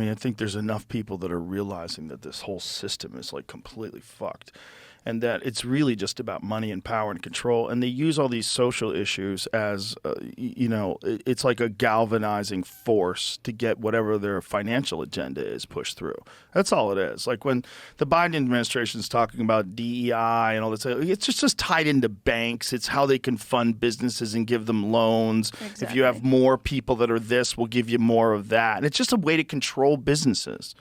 mean, I think there's enough people that are realizing that this whole system is like completely fucked. And that it's really just about money and power and control. And they use all these social issues as, it's like a galvanizing force to get whatever their financial agenda is pushed through. That's all it is. Like when the Biden administration is talking about DEI and all this, it's just tied into banks. It's how they can fund businesses and give them loans. Exactly. If you have more people that are this, we'll give you more of that. And it's just a way to control businesses.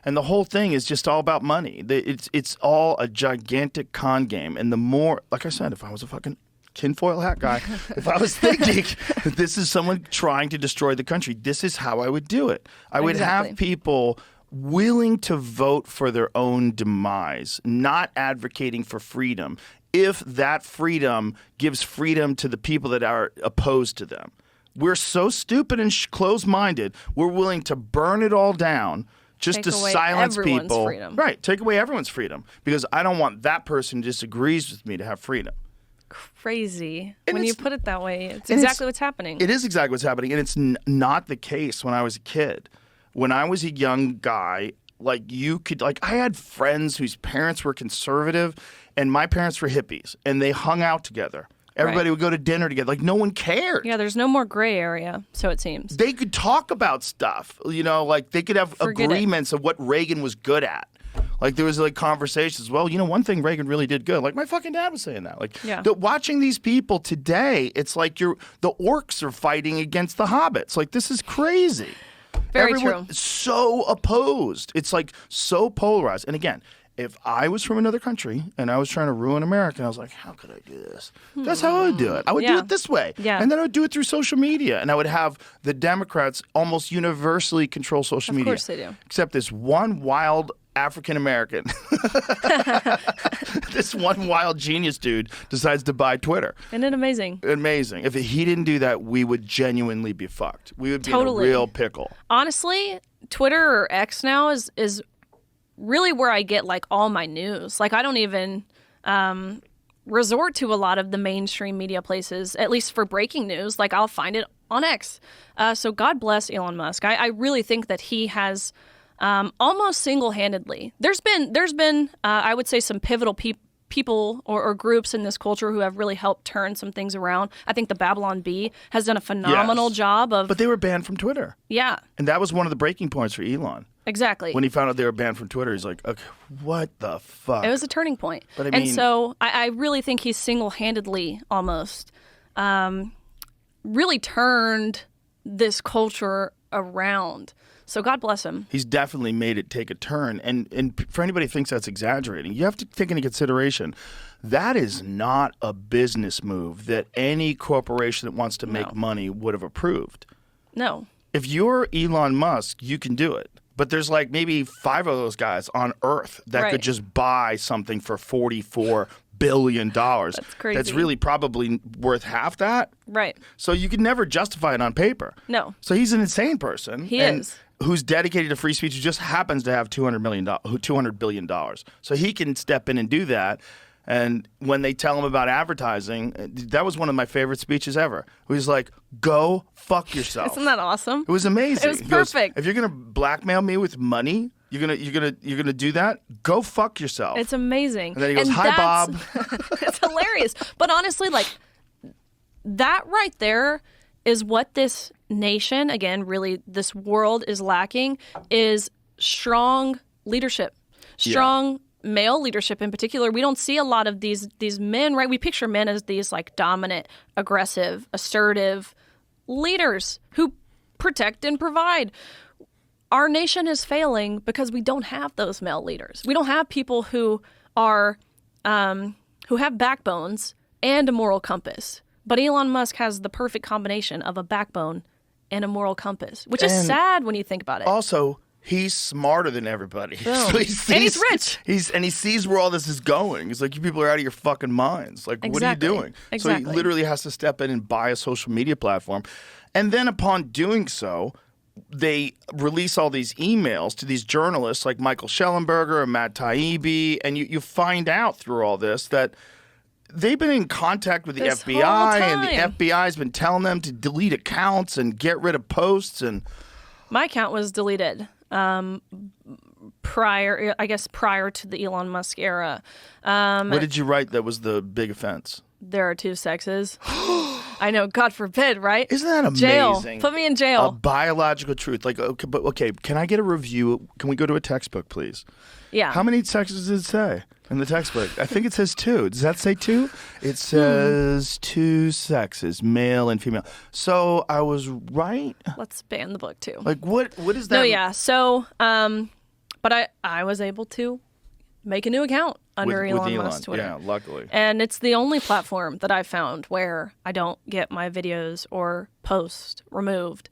And the whole thing is just all about money. It's all a gigantic con game. And the more, like I said, if I was a fucking tinfoil hat guy, if I was thinking this is someone trying to destroy the country, this is how I would do it. I would have people willing to vote for their own demise, not advocating for freedom, if that freedom gives freedom to the people that are opposed to them. We're so stupid and closed-minded, we're willing to burn it all down just to silence people. Freedom. Right, take away everyone's freedom. Because I don't want that person who disagrees with me to have freedom. Crazy. And when you put it that way, it's exactly what's happening. It is exactly what's happening. And it's not the case when I was a kid. When I was a young guy, I had friends whose parents were conservative and my parents were hippies. And they hung out together. Everybody would go to dinner together. Like, no one cared. Yeah, there's no more gray area, so it seems. They could talk about stuff. Like they could have agreements of what Reagan was good at. Like, there was, conversations. Well, one thing Reagan really did good. Like, my fucking dad was saying that. Watching these people today, it's like the orcs are fighting against the hobbits. Like, this is crazy. Everyone is so opposed. It's, so polarized. And again, if I was from another country and I was trying to ruin America, I was like, how could I do this? That's how I would do it. I would do it this way. Yeah. And then I would do it through social media. And I would have the Democrats almost universally control social media. Of course they do. Except this one wild African-American, this one wild genius dude decides to buy Twitter. Isn't it amazing? Amazing. If he didn't do that, we would genuinely be fucked. We would be in a real pickle. Honestly, Twitter or X now is really where I get all my news. I don't even resort to a lot of the mainstream media places, at least for breaking news. I'll find it on X. So God bless Elon Musk. I really think that he has almost single-handedly. There's been I would say some pivotal people or groups in this culture who have really helped turn some things around. I think the Babylon Bee has done a phenomenal job of... But they were banned from Twitter. Yeah. And that was one of the breaking points for Elon. Exactly. When he found out they were banned from Twitter, he's like, okay, what the fuck? It was a turning point. But I mean, and so I really think he's single-handedly almost really turned this culture around. So God bless him. He's definitely made it take a turn. And for anybody who thinks that's exaggerating, you have to take into consideration that is not a business move that any corporation that wants to make money would have approved. No. If you're Elon Musk, you can do it. But there's maybe 5 of those guys on Earth that could just buy something for $44 billion. That's crazy. That's really probably worth half that. Right. So you could never justify it on paper. No. So he's an insane person. He is. Who's dedicated to free speech, who just happens to have $200 billion. So he can step in and do that. And when they tell him about advertising, that was one of my favorite speeches ever. He was like, go fuck yourself. Isn't that awesome? It was amazing. It was perfect. If you're going to blackmail me with money, you're gonna do that? Go fuck yourself. It's amazing. And then he goes, hi, Bob. It's hilarious. But honestly, that right there is what this nation, again, really this world is lacking, is strong leadership. Strong male leadership in particular. We don't see a lot of these men, right? We picture men as these dominant, aggressive, assertive leaders who protect and provide. Our nation is failing because we don't have those male leaders. We don't have people who are who have backbones and a moral compass. But Elon Musk has the perfect combination of a backbone and a moral compass, which is sad when you think about it. Also, he's smarter than everybody. So and he's rich. And he sees where all this is going. He's like, you people are out of your fucking minds. What are you doing? Exactly. So he literally has to step in and buy a social media platform. And then upon doing so, they release all these emails to these journalists like Michael Schellenberger and Matt Taibbi. And you find out through all this that they've been in contact with the FBI. And the FBI has been telling them to delete accounts and get rid of posts. And my account was deleted prior to the Elon Musk era. What did you write that was the big offense? There are two sexes. I know, God forbid, right? Isn't that amazing? Jail. Put me in jail. A biological truth. Like, okay, can I get a review? Can we go to a textbook, please? Yeah. How many sexes does it say in the textbook? I think it says 2. Does that say 2? It says 2 sexes, male and female. So I was right. Let's ban the book too. Like, what is that? No, yeah. So, but I was able to make a new account under Elon Musk's Twitter. Yeah, luckily. And it's the only platform that I found where I don't get my videos or posts removed.